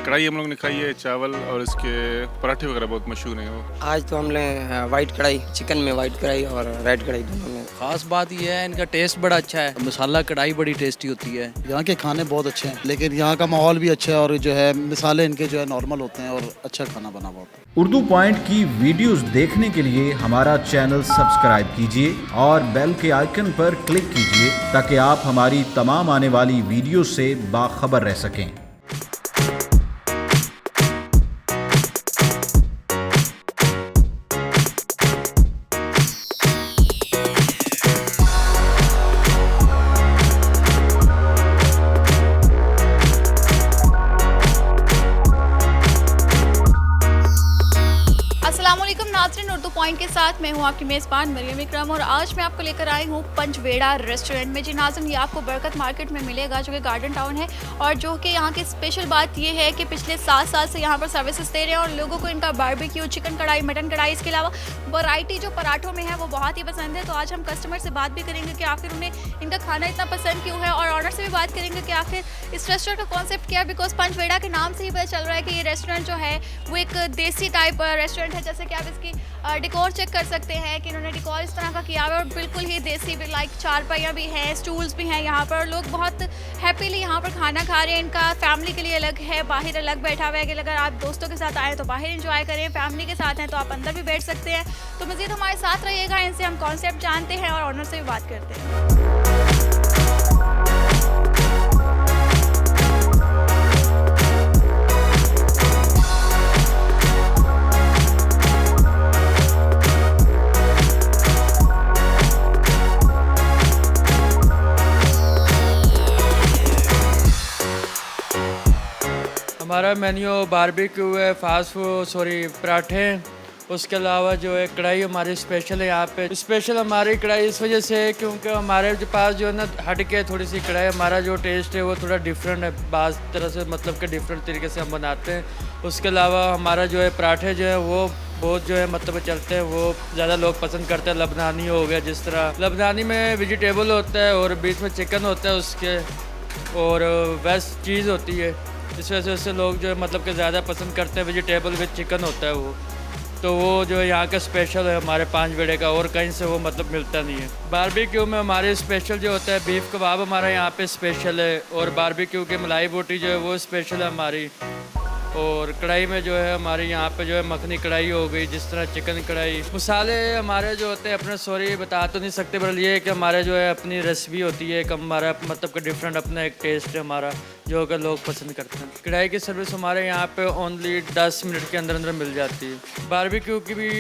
कढ़ाई हम लोग ने खाई है, चावल और इसके पराठे वगैरह बहुत मशहूर हैं वो। आज तो हमने वाइट कढ़ाई, चिकन में वाइट कढ़ाई और रेड कढ़ाई दोनों में। खास बात यह है इनका टेस्ट बड़ा अच्छा है, मसाला कढ़ाई बड़ी टेस्टी होती है। यहाँ के खाने बहुत अच्छे हैं, लेकिन यहाँ का माहौल भी अच्छा है और जो है मिसाले इनके जो है नॉर्मल होते हैं और अच्छा खाना बना हुआ होता है। उर्दू पॉइंट की वीडियोस देखने के लिए हमारा चैनल सब्सक्राइब कीजिए और बेल के आइकन पर क्लिक कीजिए ताकि आप हमारी तमाम आने वाली वीडियो से बाखबर रह सकें। नाज़रीन, उर्दू पॉइंट के साथ मैं हूं आपकी मेज़बान मरियम इकराम और आज मैं आपको लेकर आई हूं पंचवेड़ा रेस्टोरेंट में। जी नाज़रीन, ये आपको बरकत मार्केट में मिलेगा जो कि गार्डन टाउन है और जो कि यहाँ की स्पेशल बात ये है कि पिछले 7 साल से यहाँ पर सर्विसेज दे रहे हैं और लोगों को इनका बारबेक्यू, चिकन कढ़ाई, मटन कढ़ाई, इसके अलावा वैरायटी जो पराठों में है वो बहुत ही पसंद है। तो आज हम कस्टमर से बात भी करेंगे कि आखिर उन्हें इनका खाना इतना पसंद क्यों है और ऑनर से भी बात करेंगे कि आखिर इस रेस्टोरेंट का कॉन्सेप्ट क्या है। बिकॉज पंचवेड़ा के नाम से ही पता चल रहा है कि ये रेस्टोरेंट जो है वो एक देसी टाइप रेस्टोरेंट है। जैसे कि आप इसकी डिकोर चेक कर सकते हैं कि इन्होंने डिकोर इस तरह का किया हुआ है और बिल्कुल ही देसी, लाइक चारपाइयाँ भी हैं, स्टूल्स भी हैं यहाँ पर। लोग बहुत हैप्पीली यहाँ पर खाना खा रहे हैं। इनका फैमिली के लिए अलग है, बाहर अलग बैठा हुआ है कि अगर आप दोस्तों के साथ आए तो बाहर एंजॉय करें, फैमिली के साथ हैं तो आप अंदर भी बैठ सकते हैं। तो मज़ीद हमारे साथ रहिएगा, इनसे हम कॉन्सेप्ट जानते हैं और ऑनर से भी बात करते हैं। हमारा मेन्यू बारबेक्यू है, फास्ट फूड पराठे, उसके अलावा जो है कढ़ाई हमारी स्पेशल है। यहाँ पे स्पेशल हमारी कढ़ाई इस वजह से है क्योंकि हमारे जो पास जो है ना हट के थोड़ी सी कढ़ाई, हमारा जो टेस्ट है वो थोड़ा डिफरेंट है, बाज़ तरह से मतलब कि डिफरेंट तरीके से हम बनाते हैं। उसके अलावा हमारा जो है पराठे जो है वो बहुत जो है मतलब चलते हैं, वो ज़्यादा लोग पसंद करते हैं। लबनानी हो गया, जिस तरह लबनानी में वेजिटेबल होता है और बीच में चिकन होता है उसके, और वेज चीज़ होती है, इस वजह से लोग जो है मतलब कि ज़्यादा पसंद करते हैं। वेजिटेबल विद चिकन होता है वो, तो वो जो है यहाँ का स्पेशल है हमारे पंचवेड़े का, और कहीं से वो मतलब मिलता नहीं है। बारबेक्यू में हमारे स्पेशल जो होता है बीफ कबाब हमारा यहाँ पे स्पेशल है, और बारबेक्यू की मलाई बोटी जो है वो स्पेशल है हमारी। और कढ़ाई में जो है हमारे यहाँ पे जो है मखनी कढ़ाई हो गई, जिस तरह चिकन कढ़ाई। मसाले हमारे जो होते हैं अपने बता तो नहीं सकते, पर ये है कि हमारे जो है अपनी रेसिपी होती है, एक हमारा मतलब कि डिफरेंट अपना एक टेस्ट है हमारा जो कि लोग पसंद करते हैं। कढ़ाई की सर्विस हमारे यहाँ पे ओनली 10 मिनट के अंदर अंदर मिल जाती है। बारबेक्यू की भी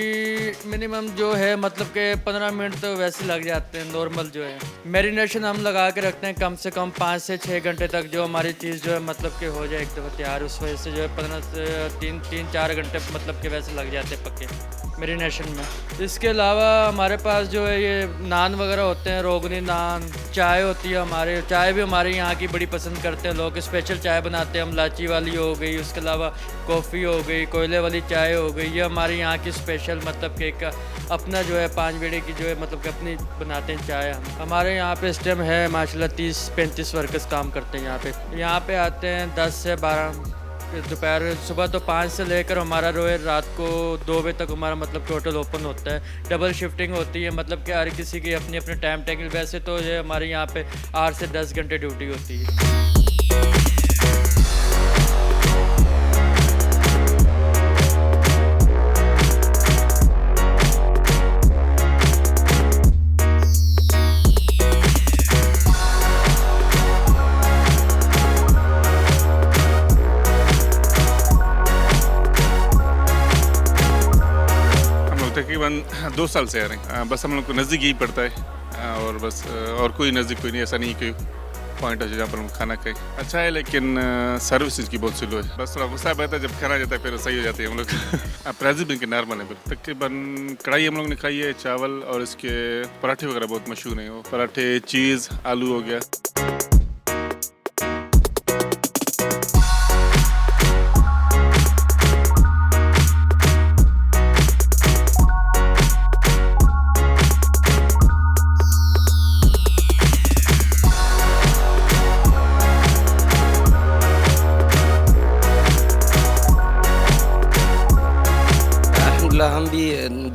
मिनिमम जो है मतलब कि 15 मिनट तो वैसे लग जाते हैं नॉर्मल जो है। मैरिनेशन हम लगा के रखते हैं कम से कम 5 से 6 घंटे तक, जो हमारी चीज़ जो है मतलब कि हो जाए एक दफ़ा तैयार। उस वजह से जो है 15 से 3-4 घंटे मतलब कि वैसे लग जाते हैं पक्के मैरिनेशन में। इसके अलावा हमारे पास जो है ये नान वगैरह होते हैं, रोगनी नान, चाय होती है हमारे, चाय भी हमारे यहाँ की बड़ी पसंद करते हैं लोग। स्पेशल चाय बनाते हैं हम, इलायची वाली हो गई, उसके अलावा कॉफ़ी हो गई, कोयले वाली चाय हो गई। ये हमारे यहाँ की स्पेशल मतलब कि एक अपना जो है पंचवेड़े की जो है मतलब कि अपनी बनाते हैं चाय हम। हमारे यहाँ पे इस टाइम है माशाल्लाह 30-35 वर्कर्स काम करते हैं यहाँ पे। यहाँ पे आते हैं 10 से 12 दोपहर, सुबह तो 5 से लेकर हमारा जो है रात को 2 बजे तक हमारा मतलब टोटल ओपन होता है। डबल शिफ्टिंग होती है, मतलब कि हर किसी की अपनी अपनी टाइम टेबल। वैसे तो ये हमारे यहाँ पे 8 से 10 घंटे ड्यूटी होती है। तकरीबन 2 साल से आ रहे हैं, बस हम लोग को नज़दीक यही पड़ता है और बस और कोई नज़दीक कोई नहीं, ऐसा नहीं कोई पॉइंट है जहाँ पर हम खाना खाएं। अच्छा है लेकिन सर्विस की बहुत स्लो है, बस थोड़ा गुस्सा रहता है जब खाना जाता है, फिर सही हो जाती है हम लोग। प्राइस भी इनके नॉर्मल है। तकरीबन कढ़ाई हम लोग ने खाई है, चावल और इसके पराठे वगैरह बहुत मशहूर हैं वो पराठे, चीज़, आलू हो गया।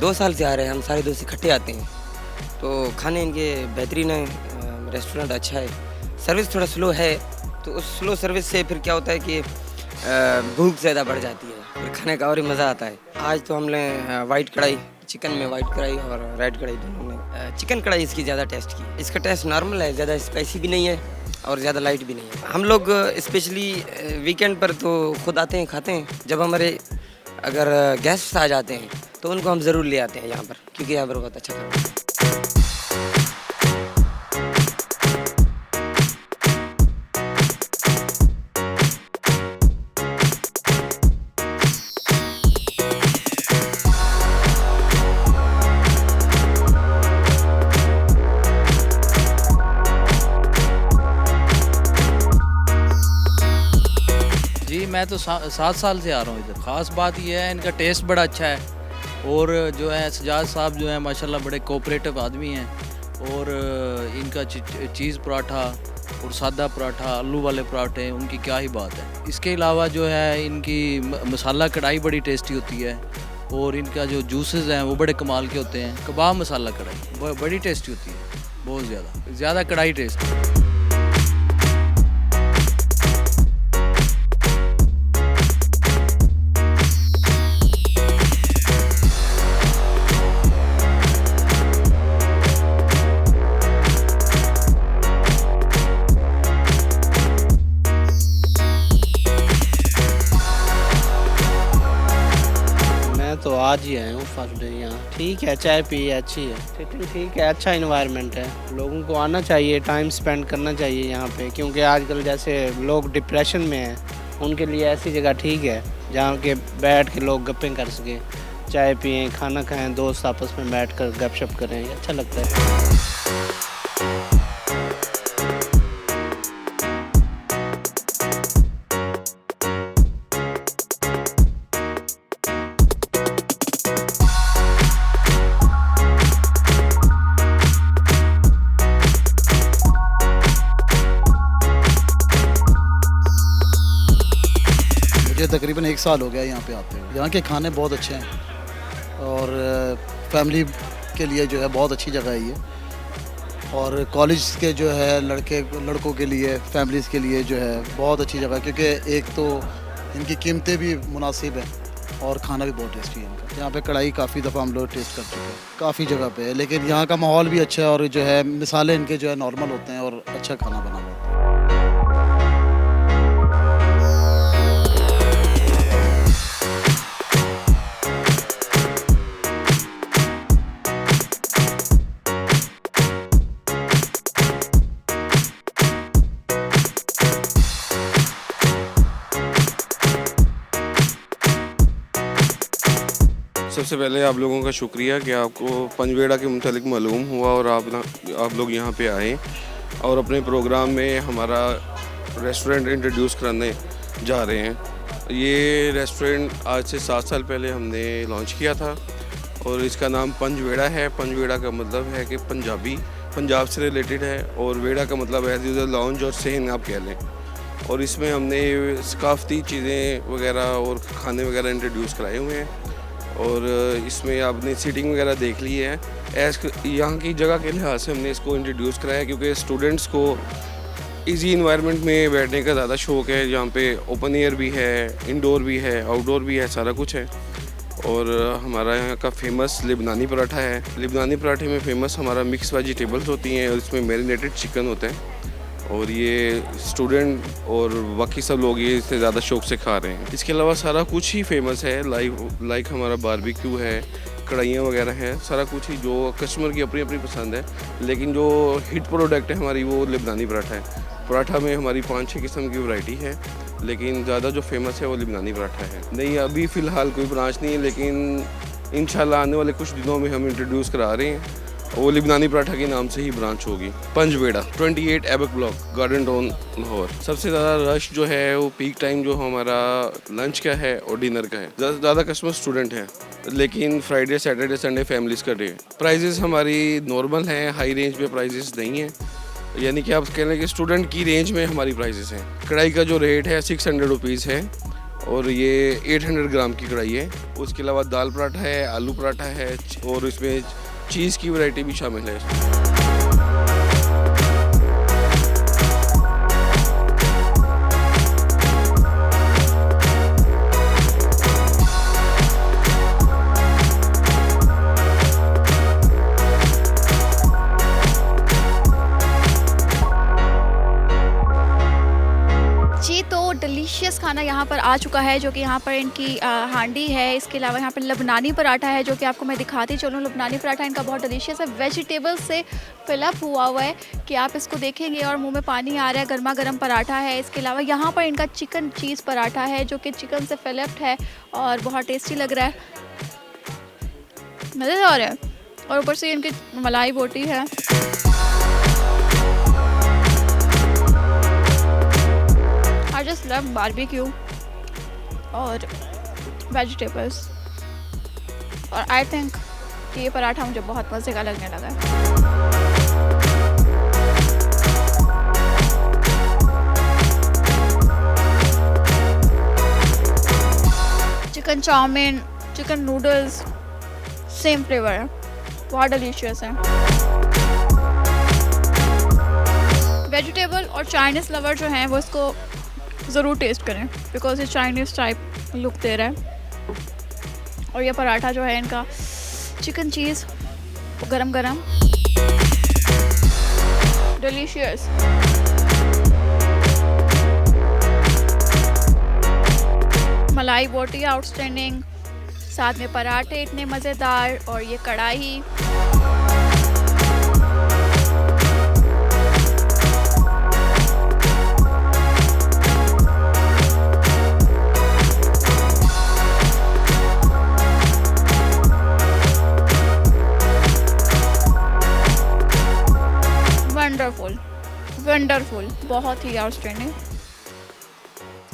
2 साल से आ रहे हैं हम, सारे दोस्त इकट्ठे आते हैं। तो खाने इनके बेहतरीन है, रेस्टोरेंट अच्छा है। सर्विस थोड़ा स्लो है, तो उस स्लो सर्विस से फिर क्या होता है कि भूख ज़्यादा बढ़ जाती है, फिर खाने का और ही मज़ा आता है। आज तो हमने वाइट कढ़ाई, चिकन में वाइट कढ़ाई और रेड कढ़ाई दोनों में चिकन कढ़ाई इसकी ज़्यादा टेस्ट की। इसका टेस्ट नॉर्मल है, ज़्यादा स्पाइसी भी नहीं है और ज़्यादा लाइट भी नहीं है। हम लोग स्पेशली वीकेंड पर तो खुद आते हैं, खाते हैं। जब हमारे अगर गेस्ट आ जाते हैं तो उनको हम ज़रूर ले आते हैं यहाँ पर, क्योंकि यहाँ पर बहुत अच्छा खाना है। जी मैं तो 7 साल से आ रहा हूँ इधर। ख़ास बात यह है इनका टेस्ट बड़ा अच्छा है और जो है सजाद साहब जो है माशाल्लाह बड़े कोऑपरेटिव आदमी हैं और इनका चीज़ पराठा और सादा पराठा, आलू वाले पराठे, उनकी क्या ही बात है। इसके अलावा जो है इनकी मसाला कढ़ाई बड़ी टेस्टी होती है और इनका जो जूसेस हैं वो बड़े कमाल के होते हैं। कबाब मसाला कढ़ाई बड़ी टेस्टी होती है, बहुत ज़्यादा कढ़ाई टेस्टी। तो आज ही आया हूँ फर्स्ट डे यहाँ। ठीक है, चाय पी अच्छी है, सिटिंग ठीक है, अच्छा इन्वायरमेंट है। लोगों को आना चाहिए, टाइम स्पेंड करना चाहिए यहाँ पे, क्योंकि आजकल जैसे लोग डिप्रेशन में हैं, उनके लिए ऐसी जगह ठीक है जहाँ के बैठ के लोग गप्पें कर सकें, चाय पिएं, खाना खाएं, दोस्त आपस में बैठ कर गपशप करें, ये अच्छा लगता है। मुझे तकरीबन 1 साल हो गया यहाँ पे आते हुए। यहाँ के खाने बहुत अच्छे हैं और फैमिली के लिए जो है बहुत अच्छी जगह है ये, और कॉलेज के जो है लड़कों के लिए, फैमिलीज़ के लिए जो है बहुत अच्छी जगह है, क्योंकि एक तो इनकी कीमतें भी मुनासिब हैं और खाना भी बहुत टेस्टी है इनका। यहाँ पे कढ़ाई काफ़ी दफ़ा हम लोग टेस्ट कर चुके हैं, काफ़ी जगह पे है, लेकिन यहाँ का माहौल भी अच्छा है और जो है मिसाले इनके जो है नॉर्मल होते हैं और अच्छा खाना बना हुआ होता है। सबसे पहले आप लोगों का शुक्रिया कि आपको पंजबेड़ा के मुतालिक मालूम हुआ और आप लोग यहाँ पे आए और अपने प्रोग्राम में हमारा रेस्टोरेंट इंट्रोड्यूस कराने जा रहे हैं। ये रेस्टोरेंट आज से 7 साल पहले हमने लॉन्च किया था और इसका नाम पंजबेड़ा है। पंजबेड़ा का मतलब है कि पंजाब से रिलेटेड है और वेड़ा का मतलब है लॉन्च और सहन आप कह लें। और इसमें हमने सकाफ़ती चीज़ें वगैरह और खाने वगैरह इंट्रोड्यूस कराए हुए हैं और इसमें आपने सीटिंग वगैरह देख ली है। यहाँ की जगह के लिहाज से हमने इसको इंट्रोड्यूस कराया क्योंकि स्टूडेंट्स को इजी इन्वायरमेंट में बैठने का ज़्यादा शौक़ है, जहाँ पे ओपन एयर भी है, इंडोर भी है, आउटडोर भी है, सारा कुछ है। और हमारा यहाँ का फेमस लिबनानी पराठा है। लिबनानी पराठे में फ़ेमस हमारा मिक्स वेजिटेबल्स होती हैं और इसमें मैरिनेटेड चिकन होता है और ये स्टूडेंट और बाकी सब लोग ये इससे ज़्यादा शौक़ से खा रहे हैं। इसके अलावा सारा कुछ ही फेमस है, लाइक हमारा बारबेक्यू है, कढ़ाइयाँ वगैरह हैं, सारा कुछ ही जो कस्टमर की अपनी अपनी पसंद है। लेकिन जो हिट प्रोडक्ट है हमारी वो लिबनानी पराठा है। पराठा में हमारी 5-6 किस्म की वैरायटी है, लेकिन ज़्यादा जो फेमस है वो लिबनानी पराठा है। नहीं, अभी फ़िलहाल कोई ब्रांच नहीं है, लेकिन इंशाल्लाह आने वाले कुछ दिनों में हम इंट्रोड्यूस करा रहे हैं। वो लिबनानी पराठा के नाम से ही ब्रांच होगी। पंजबेड़ा 28 Aibak block, garden town, Lahore. सबसे ज़्यादा रश जो है वो पीक टाइम जो हमारा लंच का है और डिनर का है। ज़्यादा कस्टमर स्टूडेंट हैं, लेकिन फ्राइडे सैटरडे संडे फैमिलीज़ का डे। प्राइजेस हमारी नॉर्मल हैं, हाई रेंज में प्राइजेस नहीं हैं, यानी कि आप कह लें कि स्टूडेंट की रेंज में हमारी प्राइजेस हैं। कढ़ाई का जो रेट है 600 रुपीज़ है और ये 800 ग्राम की कढ़ाई है। उसके अलावा दाल पराठा है, आलू पराठा है और इसमें चीज़ की वैरायटी भी शामिल है। डिलीशियस खाना यहाँ पर आ चुका है, जो कि यहाँ पर इनकी हांडी है। इसके अलावा यहाँ पर लबनानी पराठा है, जो कि आपको मैं दिखाती चलूँ। लबनानी पराठा इनका बहुत डिलीशियस है, वेजिटेबल से फिलअप हुआ हुआ है कि आप इसको देखेंगे और मुंह में पानी आ रहा है। गर्मा गर्म पराठा है। इसके अलावा यहाँ पर इनका चिकन चीज़ पराठा है, जो कि चिकन से फिलअप्ड है और बहुत टेस्टी लग रहा है, मज़ेदार है। और ऊपर से इनकी मलाई बोटी है। I just love barbecue और वेजिटेबल्स, और आई थिंक कि ये पराठा मुझे बहुत मज़े का लगने लगा है। Chicken chowmein, chicken noodles, same flavour है, बहुत डिलीशियस है। वेजिटेबल और चाइनीज़ लवर जो हैं वो इसको ज़रूर टेस्ट करें, बिकॉज ये चाइनीज़ टाइप लुक दे रहा है। और ये पराठा जो है इनका चिकन चीज़ गरम गरम, डिलीशियस। मलाई बोटी आउटस्टैंडिंग, साथ में पराठे इतने मज़ेदार, और ये कढ़ाई। वंडरफुल, बहुत ही आउटस्टैंडिंग।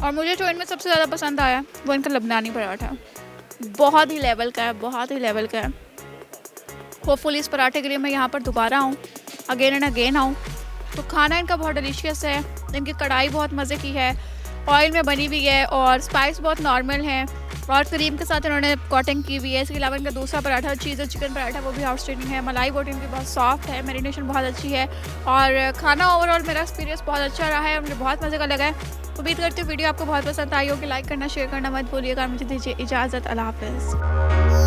और मुझे जो इनमें सबसे ज़्यादा पसंद आया वो इनका लबनानी पराठा, बहुत ही लेवल का है, बहुत ही लेवल का है। होपफुली इस पराठे के लिए मैं यहाँ पर दोबारा आऊँ, अगेन एंड अगेन आऊँ। तो खाना इनका बहुत डिलीशियस है। इनकी कढ़ाई बहुत मज़े की है, ऑयल में बनी हुई है, और स्पाइस बहुत नॉर्मल है, और क्रीम के साथ इन्होंने कोटिंग की हुई है। इसके अलावा इनका दूसरा पराठा चीज़ और चिकन पराठा वो भी आउटस्टैंडिंग है। मलाई बोटी इनकी बहुत सॉफ्ट है, मैरिनेशन बहुत अच्छी है, और खाना ओवरऑल मेरा एक्सपीरियंस बहुत अच्छा रहा है, मुझे बहुत मज़े का लगा है। उम्मीद करती हूँ वीडियो आपको बहुत पसंद आई होगी। लाइक करना, शेयर करना मत भूलिएगा। मुझे दीजिए इजाज़त, अल्लाह हाफ़िज़।